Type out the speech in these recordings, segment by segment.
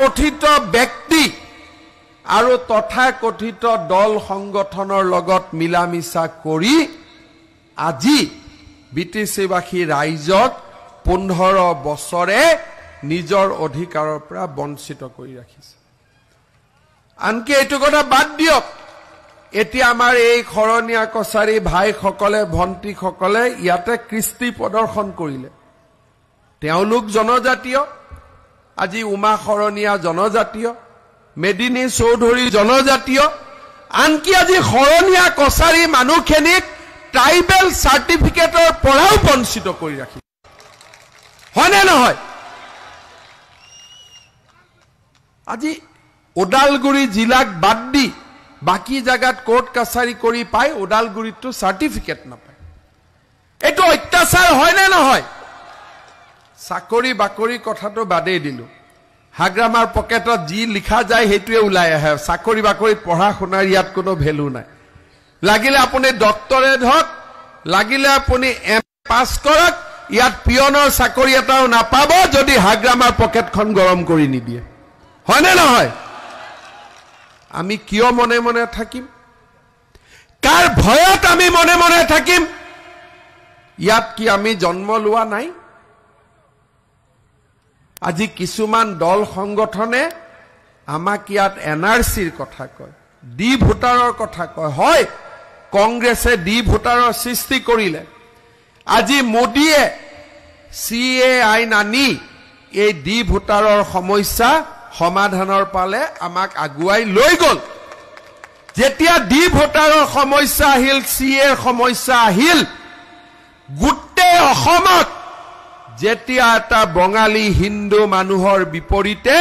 কথিত ব্যক্তি আৰু তথাকথিত দল সংগঠনৰ লগত মিলামিছা কৰি আজি বিটিচিবাসী ৰাইজক 15 বছৰে নিজৰ অধিকাৰৰ পৰা বঞ্চিত কৰি ৰাখিছে। আনকি এইটো কথা বাদ দিয়ক, এতিয়া আমাৰ এই খৰণীয়া কছাৰী ভাইসকলে ভণ্টিসকলে ইয়াতে কৃষ্টি প্ৰদৰ্শন কৰিলে। তেওঁলোক জনজাতীয়, আজি উমা খৰণীয়া জনজাতীয়, মেদিনী চৌধুৰী জনজাতীয়, আনকি আজি খৰণীয়া কছাৰী মানুহখিনিক ট্ৰাইবেল চাৰ্টিফিকেটৰ পৰাও বঞ্চিত কৰি ৰাখিছে। হয়নে নহয়? আজি ওদালগুৰি জিলাক বাদ দি বাকি জায়গাত কোৰ্ট কাছাৰী কৰি পায়, ওদালগুৰিতো সাৰ্টিফিকেট নাপায়। এইটো অত্যাচাৰ হয় না নহয়? চাকৰি বাকৰি কথাটো বাদেই দিলো, হাগ্ৰামাৰ পকেটত যি লিখা যায় সেইটোৱে ওলাই আহে। চাকৰি বাকৰিত পঢ়া শুনাৰ ইয়াত কোনো ভ্যালু নাই। লাগিলে আপুনি ডক্টৰেট হওক, লাগিলে আপুনি এম পাছ কৰক, ইয়াত পিয়নৰ চাকৰি এটাও নাপাব যদি হাগ্ৰামাৰ পকেটখন গৰম কৰি নিদিয়ে। হয়নে নহয়? আমি কিয় মনে মনে থাকিম? কাৰ ভয়ত আমি মনে মনে থাকিম? ইয়াত কি আমি জন্ম লোৱা নাই? আজি কিছুমান দল সংগঠনে আমাক ইয়াত এনআৰসিৰ কথা কয়, ডি ভোটাৰৰ কথা কয়। হয়, কংগ্ৰেছে ডি ভোটাৰৰ সৃষ্টি কৰিলে। আজি মোদীয়ে CA আইন আনি এই ডি ভোটাৰৰ সমস্যা সমাধানৰ পালে আমাক আগুৱাই লৈ গল। যেতিয়া ডি ভোটাৰৰ সমস্যা আহিল, CA সমস্যা আহিল, গোটেই অসমত যেতিয়া এটা বঙালী হিন্দু মানুহৰ বিপৰীতে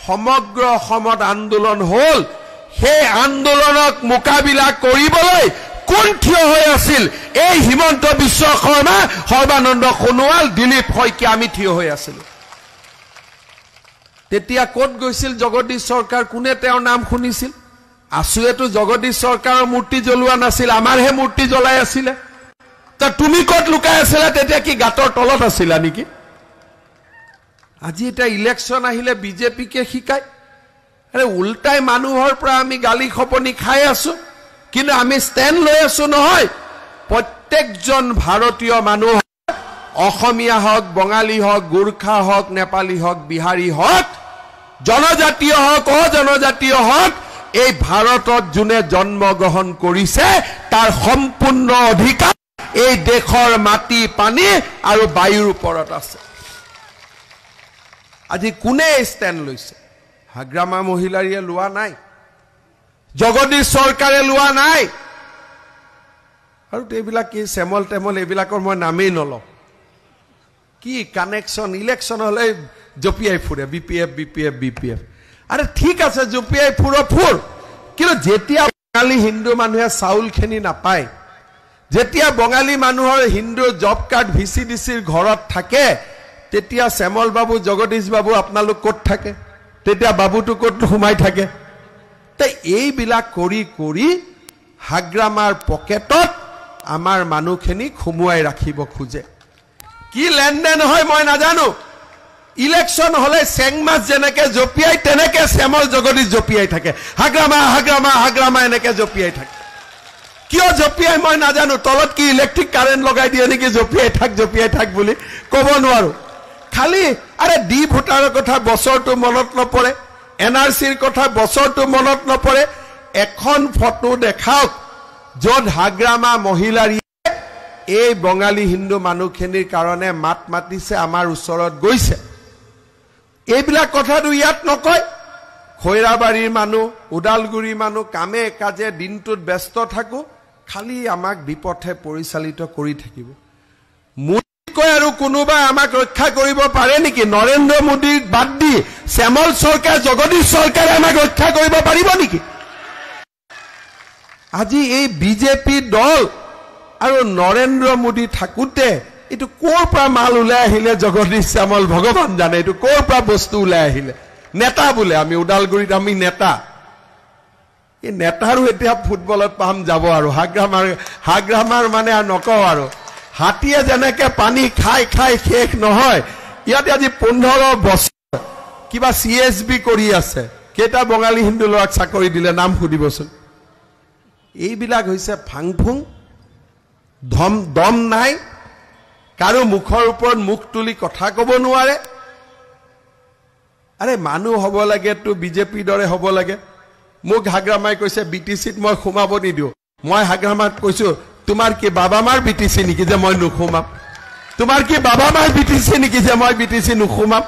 সমগ্ৰ অসমত আন্দোলন হল, সেই আন্দোলনক মোকাবিলা কৰিবলৈ কোন থিয় হৈ আছিল? এই হিমন্ত বিশ্ব শৰ্মা, সৰ্বানন্দ সোণোৱাল, দিলীপ শইকীয়া আমি থিয় হৈ আছিলো। তেতিয়া ক'ত গৈছিল জগদীশ চৰকাৰ? কোনে তেওঁৰ নাম শুনিছিল? আছুৱেতো জগদীশ চৰকাৰৰ মূৰ্তি জ্বলোৱা নাছিল, আমাৰহে মূৰ্তি জ্বলাই আছিলে। তা তুমি ক'ত লুকাই আছিলা তেতিয়া? কি গাঁতৰ তলত আছিলা নেকি? আজি এটা ইলেকশ্যন আহিলে বিজেপিকে শিকায়। আৰে উল্টাই মানুহৰ পৰা আমি গালি খপনি খাই আছো, কিন্তু আমি ষ্টেণ্ড লৈ আছো নহয়। প্ৰত্যেকজন ভাৰতীয় মানুহ, অসমীয়া হওক, বঙালী হওক, গোৰ্খা হওক, নেপালী হওক, বিহাৰী হওক, জনজাতীয় হওক, অজনজাতীয় হওক, এই ভাৰতত যোনে জন্মগ্ৰহণ কৰিছে তাৰ সম্পূৰ্ণ অধিকাৰ এই দেশৰ মাটি, পানী আৰু বায়ুৰ ওপৰত আছে। আজি কোনে ষ্টেণ্ড লৈছে? হাগ্ৰামা মহিলাৰীয়ে লোৱা নাই, জগদীশ চৰকাৰে লোৱা নাই। আৰু এইবিলাক কি চেমল টেমল, এইবিলাকৰ মই নামেই নলওঁ। কি কানেকশ্যন? ইলেকশ্যন হলে জপিয়াই ফুৰে BPF। আৰে ঠিক আছে, জপিয়াই ফুৰ, কিন্তু যেতিয়া বঙালী হিন্দু মানুহে চাউলখিনি নাপায়, যেতিয়া বঙালী মানুহৰ হিন্দু জব কাৰ্ড VCDCৰ ঘৰত থাকে, তেতিয়া শ্যামল বাবু, জগদীশ বাবু আপোনালোক ক'ত থাকে? তেতিয়া বাবুটো ক'ত সোমাই থাকে? তে এইবিলাক কৰি কৰি হাগ্ৰামাৰ পকেটত আমাৰ মানুহখিনি সুমুৱাই ৰাখিব খোজে। কি লেনদেন হয় মই নাজানো। ইলেকশ্যন হলে চেংমাছ যেনেকে জপিয়াই তেনেকে শ্যামল জগদীশ জপিয়াই থাকে, হাগ্ৰামা এনেকে জপিয়াই থাকে। কিয় জপিয়াই মই নাজানো। তলত কি ইলেক্ট্ৰিক কাৰেণ্ট লগাই দিয়ে নেকি জপিয়াই থাক বুলি? ক'ব নোৱাৰো। খালি আৰে ডি ভোটাৰৰ কথা বছৰটো মনত নপৰে, NRCৰ কথা বছৰটো মনত নপৰে। এখন ফটো দেখাওক য'ত হাগ্ৰামা মহিলাৰী এই বঙালী হিন্দু মানুহখিনিৰ কাৰণে মাত মাতিছে, আমাৰ ওচৰত গৈছে। এইবিলাক কথাটো ইয়াত নকয়। খৈৰাবাৰীৰ মানুহ, ওদালগুৰিৰ মানুহ কামে কাজে দিনটোত ব্যস্ত থাকো, খালি আমাক বিপথে পৰিচালিত কৰি থাকিব। মোদীকৈ আৰু কোনোবাই আমাক ৰক্ষা কৰিব পাৰে নেকি? নৰেন্দ্ৰ মোদীক বাদ দি শ্যামল চৰকাৰ, জগদীশ চৰকাৰে আমাক ৰক্ষা কৰিব পাৰিব নেকি? আজি এই বিজেপি দল আৰু নৰেন্দ্ৰ মোদী থাকোতে এইটো ক'ৰ পৰা মাল ওলাই আহিলে জগদীশ শ্যামল ভগৱান জানে। এইটো ক'ৰ পৰা বস্তু ওলাই আহিলে? নেতা বোলে আমি ওদালগুৰিত, আমি নেতা। এই নেতাৰো এতিয়া ফুটবলত পাম যাব আৰু হাগ্ৰামাৰ মানে আৰু নকওঁ আৰু। হাতীয়ে যেনেকে পানী খাই শেষ নহয়, ইয়াতে আজি 15 বছৰ কিবা CSB কৰি আছে কেটা বঙালী হিন্দু লৰাক চাকৰি দিলে নাম সুধিবচোন এইবিলাক হৈছে ফাংফুং দম নাই কাৰো মুখৰ ওপৰত মুখ তুলি কথা ক'ব নোৱাৰে আৰে মানুহ হ'ব লাগে তো বিজেপি দৰে হ'ব লাগে মোক হাগ্ৰামাই কৈছে BTCত মই খুমাব নিদিও মই হাগ্ৰামাত কৈছো তোমাৰ কি বাবা মাৰ BTC নেকি যে মই নুখুমাম তোমাৰ কি বাবা মাৰ BTC নেকি যে মই BTC নুখুমাম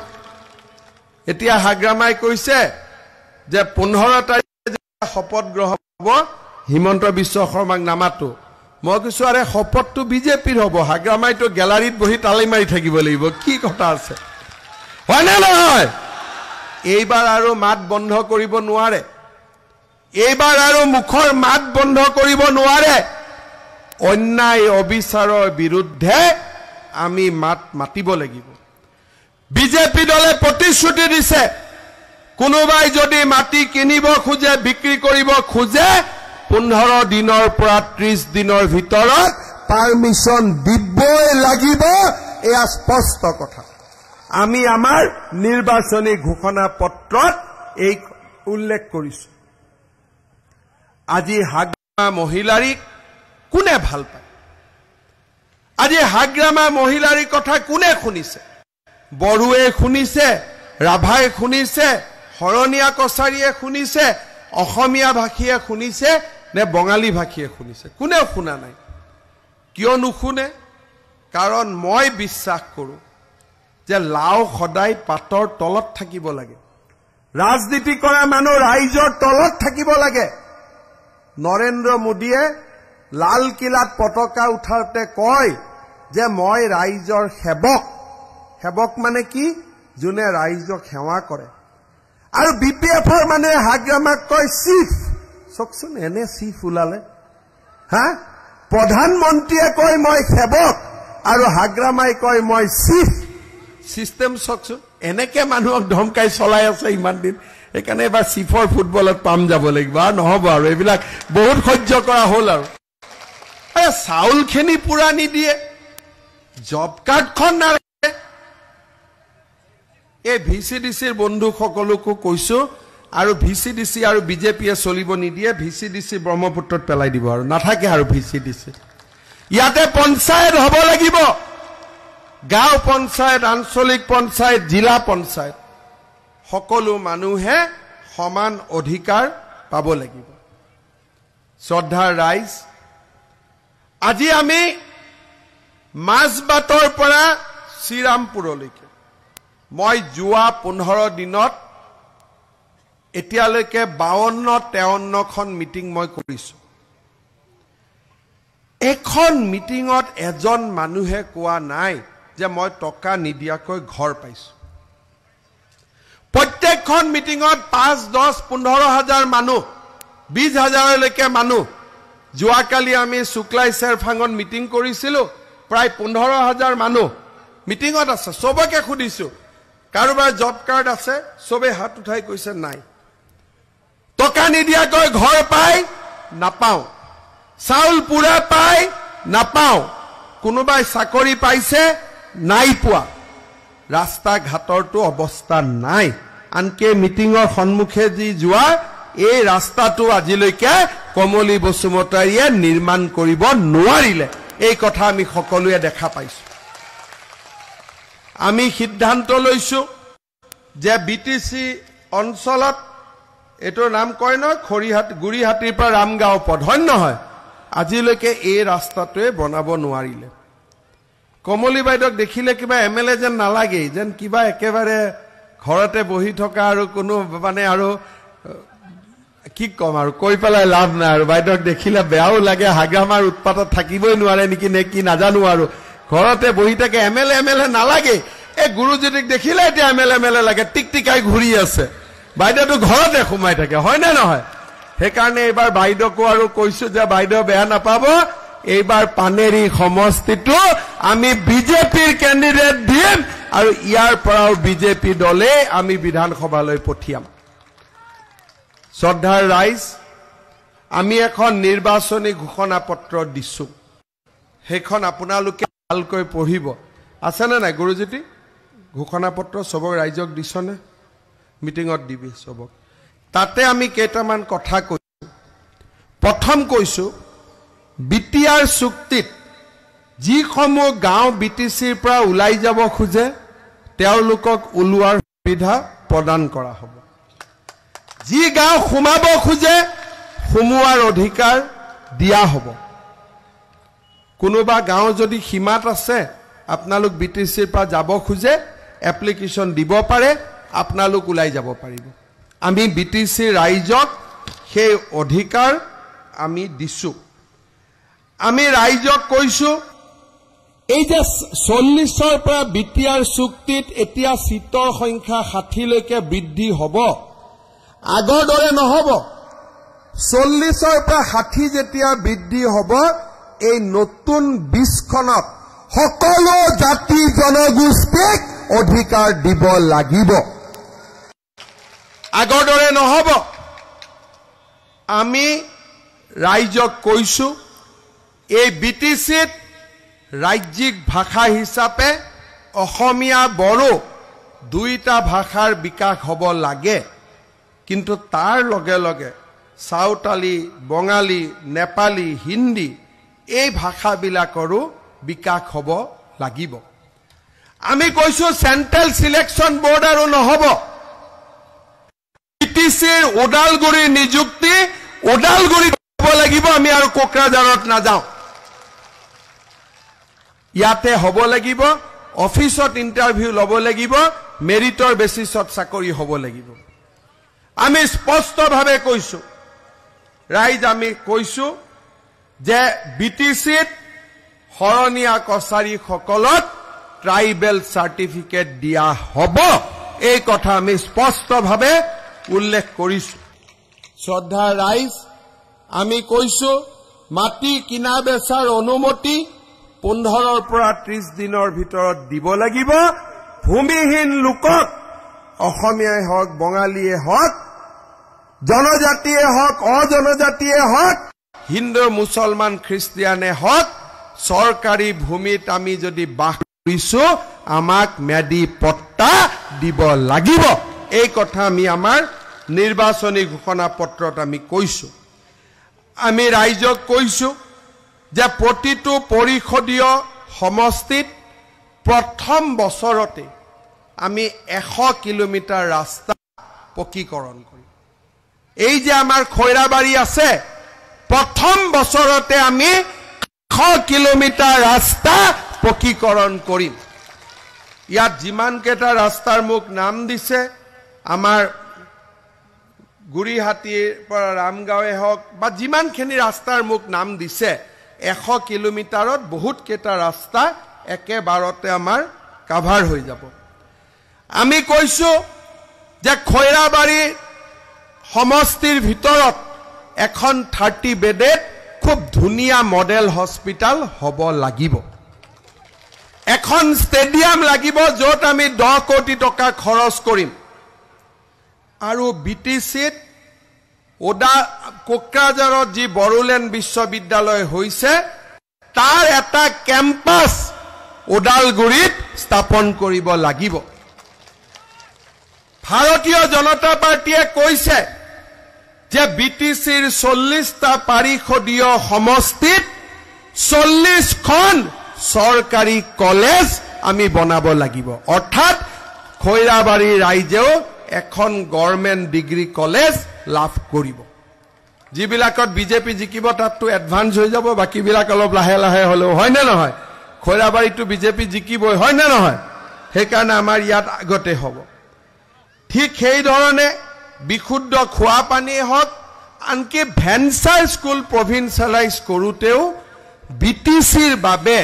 এতিয়া হাগ্ৰামাই কৈছে যে 15 তাৰিখে শপত গ্ৰহণ হ'ব হিমন্ত বিশ্ব শৰ্মাক নামাতো মই কৈছো আৰে শপতটো বিজেপিৰ হ'ব হাগ্ৰামাইতো গ্যালাৰীত বহি তালি মাৰি থাকিব লাগিব কি কথা আছে হয় না নহয় এইবাৰ আৰু মাত বন্ধ কৰিব নোৱাৰে এইবাৰ আৰু মুখৰ মাত বন্ধ কৰিব নোৱাৰে অন্যায় অবিচাৰৰ বিৰুদ্ধে আমি মাত মাতিব লাগিব বিজেপি দলে প্ৰতিশ্ৰুতি দিছে কোনোবাই যদি মাটি কিনিব খোজে বিক্ৰী কৰিব খোজে 15 দিনৰ পৰা 30 দিনৰ ভিতৰত পাৰমিশন দিবই লাগিব এয়া স্পষ্ট কথা আমি আমাৰ নিৰ্বাচনী ঘোষণা পত্ৰত এই উল্লেখ কৰিছো আজি হাগ্ৰামা মহিলাৰীক কোনে ভাল পায় আজি হাগ্ৰামা মহিলাৰীৰ কথা কোনে শুনিছে বড়োৱে শুনিছে ৰাভাই শুনিছে হৰণীয়া কছাৰীয়ে শুনিছে অসমীয়া ভাষীয়ে শুনিছে নে বঙালী ভাষীয়ে শুনিছে কোনে শুনা নাই কিয় নুশুনে কাৰণ মই বিশ্বাস কৰো যে লাও সদায় পাতৰ তলত থাকিব লাগে ৰাজনীতি কৰা মানুহ ৰাইজৰ তলত থাকিব লাগে নৰেন্দ্ৰ মোদীয়ে লাল কিলাত পতাকা উঠাওতে কয় যে মই ৰাইজৰ সেৱক মানে কি যোনে ৰাইজক সেৱা কৰে আৰু বিপিএফৰ মানে হাগ্ৰামাক কয় চিফ চকচোন এনে চিফ উলালে হা প্ৰধানমন্ত্ৰীয়ে কয় মই সেৱক আৰু হাগ্ৰামাই কয় মই চিফ সিস্টেম চকচোন এনেকে মানুহক ধমকাই চলাই আছে ইমান দিন একানে এবাৰ চিফৰ ফুটবলত পাম যাব লাগিব আৰু নহব আৰু এইবিলাক বহুত সহ্য কৰা হ'ল আৰু আৰে চাউল খেনি পুৰা নিদিয়ে জব কাৰ্ডখন নাৰাখে এই VCDCৰ বন্ধু সকলোকো কৈছো আৰু VCDC আৰু বিজেপিয়ে চলিব নিদিয়ে VCDC ব্ৰহ্মপুত্ৰত পেলাই দিব আৰু নাথাকে আৰু VCDC ইয়াতে পঞ্চায়ত হ'ব লাগিব গাঁও পঞ্চায়ত আঞ্চলিক পঞ্চায়ত জিলা পঞ্চায়ত সকলো মানুহে সমান অধিকাৰ পাব লাগিব শ্ৰদ্ধাৰ ৰাইজ আজি আমি মাজবাটৰ পৰা শ্ৰীৰামপুৰলৈকে মই যোৱা 15 দিনত এতিয়ালৈকে 52-53খন মিটিং মই কৰিছো এখন মিটিঙত এজন মানুহে কোৱা নাই যে মই টকা নিদিয়াকৈ ঘৰ পাইছো প্ৰত্যেকখন মিটিঙত 5-10-15 হাজাৰ মানুহ 20 হাজাৰলৈকে মানুহ যোৱাকালি আমি শুক্লাই চেৰফাঙত মিটিং কৰিছিলো প্ৰায় 15 হাজাৰ মানুহ মিটিঙত আছে সবকে খুদিছো কাৰোবাৰ জব কাৰ্ড আছে সবে হাত উঠাই কৈছে নাই টকা নিদিয়াকৈ ঘৰ পাই নাপাও চাউল পুৰা পাই নাপাও কোনোবাই চাকৰি পাইছে নাই পোৱা ৰাস্তা ঘাটৰটো অৱস্থা নাই আনকে মিটিঙৰ সন্মুখে যি যোৱা এই ৰাস্তাটো আজিলৈকে কমলি বসুমতাৰীয়ে নিৰ্মাণ কৰিব নোৱাৰিলে এই কথা আমি সকলোৱে দেখা পাইছো আমি সিদ্ধান্ত লৈছো যে BTC অঞ্চলত এটোৰ নাম কয় নহয় গুৰিহাটীৰ পৰা ৰামগাঁও পথ হয় নহয় আজিলৈকে এই ৰাস্তাটোৱে বনাব নোৱাৰিলে কমলি বাইদক দেখিলে কিবা MLA যেন নালাগে যেন কিবা একেবাৰে ঘৰতে বহি থকা আৰু কোনো মানে আৰু কি কম আৰু কৈ পেলাই লাভ নাই আৰু বাইদক দেখিলে বেয়াও লাগে হাগ্ৰামাৰ উৎপাতত থাকিবই নোৱাৰে নেকি নে কি নাজানো আৰু ঘৰতে বহি থাকে MLA নালাগে এই গুৰুজীক দেখিলে এতিয়া MLA লাগে টিকটিকাই ঘূৰি আছে বাইদেউটো ঘৰতে সোমাই থাকে হয় না নহয় সেইকাৰণে এইবাৰ বাইদেউকো আৰু কৈছো যে বাইদেউ বেয়া নাপাব এইবাৰ পানেৰী সমষ্টিটো আমি বিজেপিৰ ক্যান্ডিডেট দিম আৰু ইয়াৰ পৰাও বিজেপি দলে আমি বিধানসভালৈ পঠিয়াম শ্ৰদ্ধাৰ ৰাইজ আমি এখন নিৰ্বাচনী ঘোষণা পত্ৰ দিছো সেইখন আপোনালোকে ভালকৈ পঢ়িব আছে না নাই গুৰুজী ঘোষণা পত্ৰ সবক ৰাইজক দিছনে মিটিঙত দিবি সবক তাতে আমি কেইটামান কথা কৈছো প্ৰথম কৈছো বিটিআৰ চুক্তিত যিসমূহ গাঁও বিটিচিৰ পৰা ওলাই যাব খুজে তেওঁলোকক ওলোৱাৰ সুবিধা প্ৰদান কৰা হ'ব যি গাঁও সোমাব খুজে সোমোৱাৰ অধিকাৰ দিয়া হ'ব কোনোবা গাঁও যদি সীমাত আছে আপোনালোক বিটিচিৰ পৰা যাব খুজে এপ্লিকেশন দিব পাৰে আপোনালোক ওলাই যাব পাৰিব আমি বিটিচি ৰাইজক সেই অধিকাৰ আমি দিছো আমি ৰাইজক কৈছো এই যে 40ৰ পৰা বিটিআৰ চুক্তিত এতিয়া সিটৰ সংখ্যা 60 লৈকে বৃদ্ধি হ'ব আগৰ দৰে নহব 40ৰ পৰা 60 যেতিয়া বৃদ্ধি হ'ব এই নতুন 20 খনত সকলো জাতি জনগোষ্ঠীক অধিকাৰ দিব লাগিব আগৰ দৰে নহব আমি ৰাইজক কৈছো এই বিটিচিত ৰাজ্যিক ভাষা হিচাপে অসমীয়া বড়ো দুইটা ভাষাৰ বিকাশ হ'ব লাগে কিন্তু তাৰ লগে লগে সাঁওতালি বঙালী নেপালী হিন্দী এই ভাষাবিলাকৰো বিকাশ হ'ব লাগিব আমি কৈছো সেন্ট্ৰেল সিলেকশন বোৰ্ড আৰু নহব বিটিচিৰ ওদালগুৰি নিযুক্তি ওদালগুৰিত হ'ব লাগিব আমি আৰু কোকৰাঝাৰত নাযাওঁ ইয়াতে হ'ব লাগিব অফিসত ইন্টাৰভিউ ল'ব লাগিব মেৰিটৰ বেসিছত চাকৰি হ'ব লাগিব আমি স্পষ্টভাৱে কৈছো ৰাইজ আমি কৈছো যে বিটিচিত হৰণীয়া কছাৰী সকলক ট্ৰাইবেল সাৰ্টিফিকেট দিয়া হ'ব এই কথা আমি স্পষ্টভাৱে উল্লেখ কৰিছো শ্ৰদ্ধা ৰাইজ আমি কৈছো মাটি কিনা বেচাৰ অনুমতি 15ৰ পৰা 30 দিনৰ ভিতৰত দিব লাগিব ভূমিহীন লোকক অসমীয়াই হওক বঙালীয়ে হওক জনজাতিয়ে হওক অজনজাতিয়ে হওক হিন্দু মুছলমান খ্ৰীষ্টিয়ানে হওক চৰকাৰী ভূমিত আমি যদি বাস কৰিছো আমাক ম্যাদী পট্টা দিব লাগিব এই কথা আমি আমাৰ নিৰ্বাচনী ঘোষণা পত্ৰত আমি কৈছো আমি ৰাইজক কৈছো যে প্ৰতিটো পৰিষদীয় সমষ্টিত প্ৰথম বছৰতে আমি 100 কিলোমিটাৰ ৰাস্তা পকীকৰণ কৰিম এই যে আমাৰ খৈৰাবাৰী আছে প্ৰথম বছৰতে আমি 100 কিলোমিটাৰ ৰাস্তা পকীকৰণ কৰিম ইয়াত যিমান কেটা ৰাস্তাৰ মোক নাম দিছে আমাৰ গুৰিহাটীৰ পৰা ৰামগাঁৱে হওক বা যিমানখিনি ৰাস্তাৰ মোক নাম দিছে 100 কিলোমিটাৰত বহুত কেটা ৰাস্তা একেবাৰতে আমাৰ কভাৰ হৈ যাব আমি কৈছো যে খৈৰাবাৰী সমষ্টিৰ ভিতৰত এখন 30 বেডেড খুব ধুনিয়া মডেল হস্পিটাল হ'ব লাগিব এখন ষ্টেডিয়াম লাগিব য'ত আমি 10 কোটি টকা খৰচ কৰিম আৰু বিটিচিত কোকৰাঝাৰত যি বড়োলেণ্ড বিশ্ববিদ্যালয় হৈছে তাৰ এটা কেম্পাছ ওদালগুৰিত স্থাপন কৰিব লাগিব ভাৰতীয় জনতা পাৰ্টিয়ে কৈছে যে বিটিচিৰ 40টা পৰিষদীয় সমষ্টিত 40খন চৰকাৰী কলেজ আমি বনাব লাগিব অৰ্থাৎ খৈৰাবাৰী ৰাইজেও এখন গভৰ্ণমেণ্ট ডিগ্ৰী কলেজ লাভ কৰিব যিবিলাকত বিজেপি জিকিব তাতটো এডভান্স হৈ যাব বাকিবিলাক অলপ লাহে লাহে হলেও হয় না নহয় খৈৰাবাৰীটো বিজেপি জিকিবই হয় না নহয় সেইকাৰণে আমাৰ ইয়াত আগতে হ'ব ঠিক সেই ধৰণে বিশুদ্ধ খোৱা পানী হওক আনকি ভেঞ্চাৰ স্কুল প্ৰভিন্সিয়েলাইজ কৰোতেও বিটিচিৰ বাবে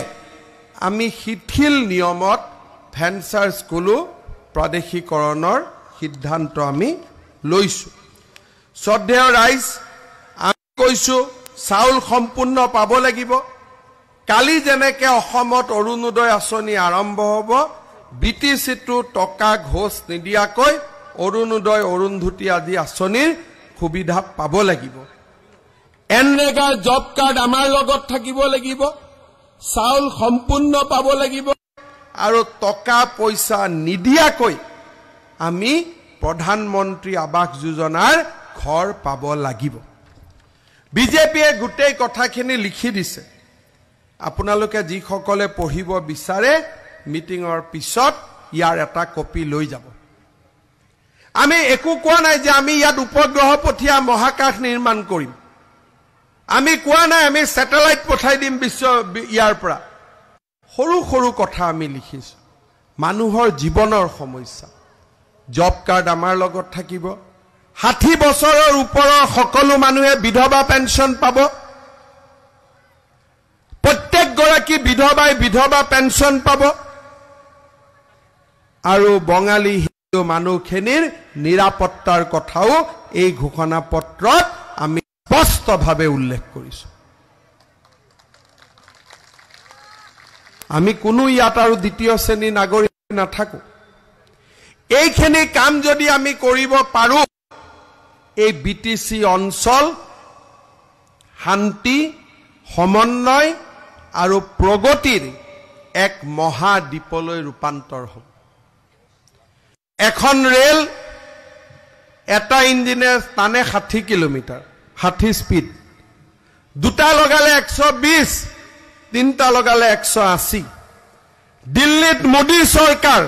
আমি শিথিল নিয়মত ভেঞ্চাৰ স্কুলো প্ৰাদেশিকৰণৰ সিদ্ধান্ত আমি লৈছো শ্ৰদ্ধেয় ৰাইজ আমি কৈছো চাউল সম্পূৰ্ণ পাব লাগিব কালি যেনেকে অসমত অৰুণোদয় আঁচনি আৰম্ভ হ'ব বিটিচিটো টকা ঘোষ নিদিয়াকৈ অৰুণোদয় অৰুন্ধুতি আদি আঁচনিৰ সুবিধা পাব লাগিব এনৰেগা জব কাৰ্ড আমাৰ লগত থাকিব লাগিব চাউল সম্পূৰ্ণ পাব লাগিব আৰু টকা পইচা নিদিয়াকৈ আমি প্ৰধানমন্ত্ৰী আৱাস যোজনাৰ ঘৰ পাব লাগিব বিজেপিয়ে গোটেই কথাখিনি লিখি দিছে আপোনালোকে যিসকলে পঢ়িব বিচাৰে মিটিংৰ পিছত ইয়াৰ এটা কপি লৈ যাব আমি একো কোৱা নাই যে আমি ইয়াত উপগ্ৰহ পঠিয়া মহাকাশ নিৰ্মাণ কৰিম আমি কোৱা নাই আমি স্যাটেলাইট পঠাই দিম বিশ্ব ইয়াৰ পৰা সৰু সৰু কথা আমি লিখিছো মানুহৰ জীৱনৰ সমস্যা জব কাৰ্ড আমাৰ লগত থাকিব 60 বছৰৰ ওপৰৰ সকলো মানুহে বিধৱা পেঞ্চন পাব প্ৰত্যেক গৰাকী বিধৱাই বিধৱা পেঞ্চন পাব আৰু বঙালী হিন্দু মানুহখিনিৰ নিৰাপত্তাৰ কথাও এই ঘোষণা পত্ৰত আমি স্পষ্টভাৱে উল্লেখ কৰিছো আমি কোনো ইয়াত আৰু দ্বিতীয় শ্ৰেণী নাগৰিক নাথাকো এইখিনি কাম যদি আমি কৰিব পাৰো এই বিটিসি অঞ্চল শান্তি সমন্বয় আৰু প্ৰগতিৰ এক মহাদ্বীপলৈ ৰূপান্তৰ হ'ব এখন ৰেল এটা ইঞ্জিনে টানে 60 কিলোমিটাৰ 60 স্পিড দুটা লগালে 120 তিনটা লগালে 180 দিল্লীত মোদী চৰকাৰ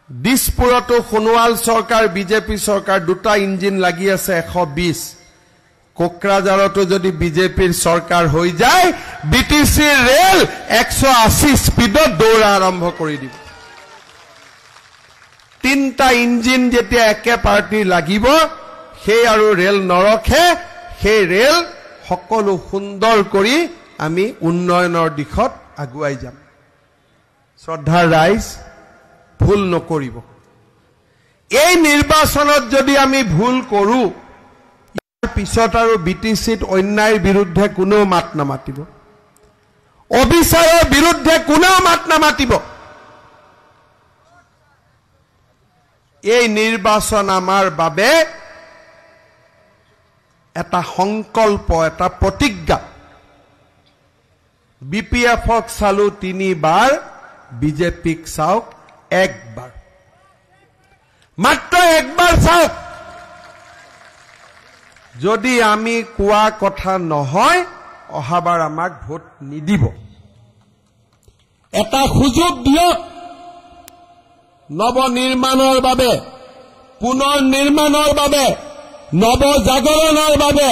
দিছপুৰতো সোণোৱাল চৰকাৰ বিজেপি চৰকাৰ দুটা ইঞ্জিন লাগি আছে 120 কোকৰাঝাৰতো যদি বিজেপিৰ চৰকাৰ হৈ যায় বিটিসি ৰেল 180 স্পিডত দৌৰা আৰম্ভ কৰি দিব তিনটা ইঞ্জিন যেতিয়া একে পাৰ্টি লাগিব সেই আৰু ৰেল নৰখে সেই ৰেল সকলো সুন্দৰ কৰি আমি উন্নয়নৰ দিশত আগুৱাই যাম শ্ৰদ্ধাৰ ৰাইজ ভুল নকৰিব এই নিৰ্বাচনত যদি আমি ভুল কৰো ইয়াৰ পিছত আৰু বিটিসিত অন্যায়ৰ বিৰুদ্ধে কোনো মাত নামাতিব অবিচাৰৰ বিৰুদ্ধে কোনো মাত নামাতিব এই নিৰ্বাচন আমাৰ বাবে এটা সংকল্প এটা প্ৰতিজ্ঞা বিপিএফক চালু 3 বাৰ বিজেপিক চাওক একবাৰ মাত্ৰ একবাৰ চাওক যদি আমি কোৱা কথা নহয় অহাবাৰ আমাক ভোট নিদিব এটা সুযোগ দিয়ক নৱনিৰ্মাণৰ বাবে পুনৰ নিৰ্মাণৰ বাবে নৱজাগৰণৰ বাবে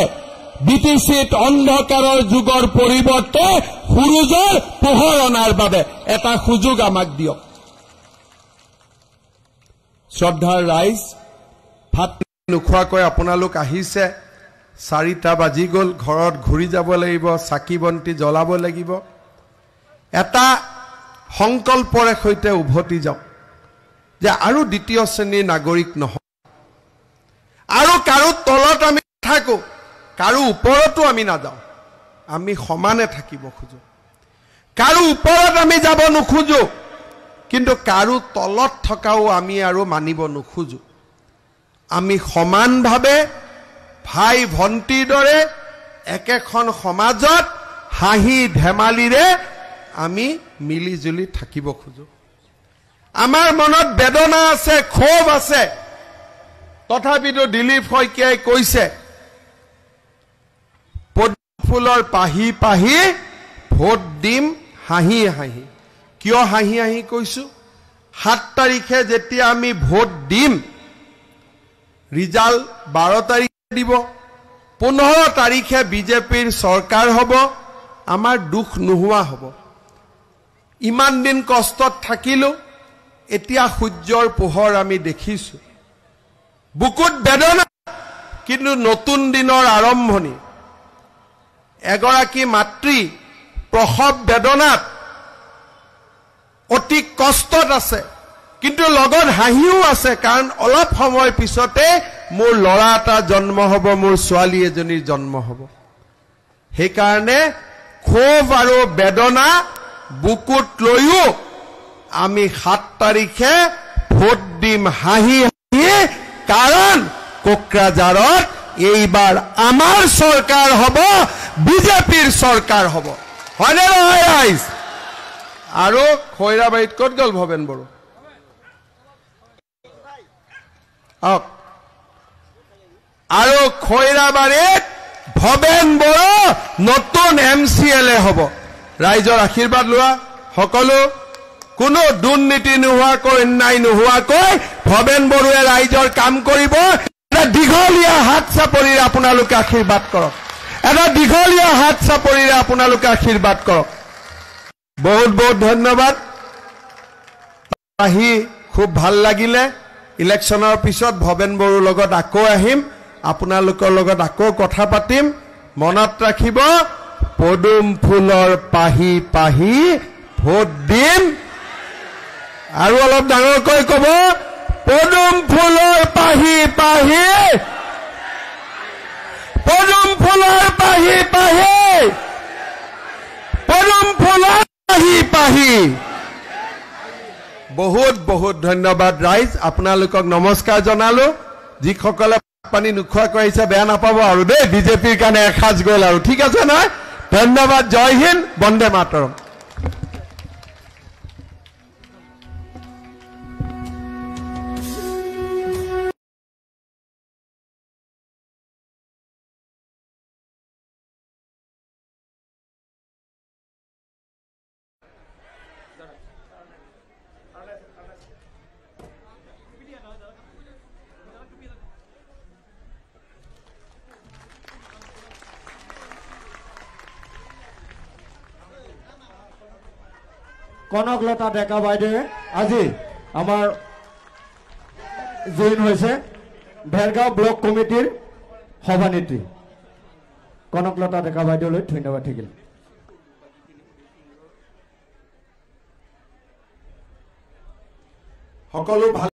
বিটিসিত অন্ধকাৰৰ যুগৰ পৰিৱৰ্তে সূৰুজৰ পোহৰ অনাৰ বাবে এটা সুযোগ আমাক দিয়ক শ্ৰদ্ধাৰ ৰাইজ ভাত নোখোৱাকৈ আপোনালোক আহিছে 4টা বাজি গ'ল ঘৰত ঘূৰি যাব লাগিব চাকি বন্তি জ্বলাব লাগিব এটা সংকল্পৰে সৈতে উভতি যাওক যে আৰু দ্বিতীয় শ্ৰেণীৰ নাগৰিক নহয় আৰু কাৰো তলত আমি থাকো কাৰো ওপৰতো আমি নাযাওঁ আমি সমানে থাকিব খোজো কাৰো ওপৰত আমি যাব নোখোজো কিন্তু কাৰো তলত থকাও আমি আৰু মানিব নোখোজো আমি সমানভাৱে ভাই ভন্টিৰ দৰে একেখন সমাজত হাঁহি ধেমালিৰে আমি মিলি জুলি থাকিব খোজো আমাৰ মনত বেদনা আছে ক্ষোভ আছে তথাপিতো দিলীপ শইকীয়াই কৈছে পদ্মফুলৰ পাহি পাহি ভোট দিম হাঁহি হাঁহি কিয় হাঁহি হাঁহি কৈছো 7 তাৰিখে যেতিয়া আমি ভোট দিম ৰিজাল্ট 12 তাৰিখে দিব 15 তাৰিখে বিজেপিৰ চৰকাৰ হ'ব আমাৰ দুখ নোহোৱা হ'ব ইমান দিন কষ্টত থাকিলো এতিয়া সূৰ্যৰ পোহৰ আমি দেখিছো বুকুত বেদনা কিন্তু নতুন দিনৰ আৰম্ভণি এগৰাকী মাতৃ প্ৰসৱ বেদনাত অতি কষ্টত আছে কিন্তু লগত হাঁহিও আছে কাৰণ অলপ সময় পিছতে মোৰ লৰা এটা জন্ম হ'ব মোৰ ছোৱালী এজনীৰ জন্ম হ'ব সেই কাৰণে ক্ষোভ আৰু বেদনা বুকুত লৈও আমি 7 তাৰিখে ভোট দিম হাঁহি হাঁহি কাৰণ কোকৰাঝাৰত এইবাৰ আমাৰ চৰকাৰ হ'ব বিজেপিৰ চৰকাৰ হ'ব হয়নে নহয় ৰাইজ আৰু খৈৰাবাৰীত ক'ত গ'ল ভৱেন বড়ো আৰু খৈৰাবাৰীত ভৱেন বড়ো নতুন MCLA হ'ব ৰাইজৰ আশীৰ্বাদ লোৱা সকলো কোনো দুৰ্নীতি নোহোৱাকৈ অন্যায় নোহোৱাকৈ ভৱেন বড়োৱে ৰাইজৰ কাম কৰিব এটা দীঘলীয়া হাত চাপৰিৰে আপোনালোকে আশীৰ্বাদ কৰক এটা দীঘলীয়া হাত চাপৰিৰে আপোনালোকে আশীৰ্বাদ কৰক বহুত বহুত ধন্যবাদ আহি খুব ভাল লাগিলে ইলেকশ্যনৰ পিছত ভৱেন বড়োৰ লগত আকৌ আহিম আপোনালোকৰ লগত আকৌ কথা পাতিম মনত ৰাখিব পদুম ফুলৰ পাহি পাহি ভোট দিম আৰু অলপ ডাঙৰকৈ ক'ব পদুম ফুলৰ পাহি পাহি পদুম ফুলৰ পাহি পাহি পদুম ফুলৰ পাহি পাহি বহুত বহুত ধন্যবাদ ৰাইজ আপোনালোকক নমস্কাৰ জনালো যিসকলে পানী নোখোৱাকৈ আহিছে বেয়া নাপাব আৰু দেই বিজেপিৰ কাৰণে এসাজ গ'ল আৰু ঠিক আছে নহয় ধন্যবাদ জয় হিন্দ বন্দে মাতৰম কনকলতা ডেকা বাইদেৱে আজি আমাৰ জইন হৈছে ভেৰগাঁও ব্লক কমিটিৰ সভানেত্ৰী কনকলতা ডেকা বাইদেউলৈ ধন্যবাদ থাকিল সকলো ভাল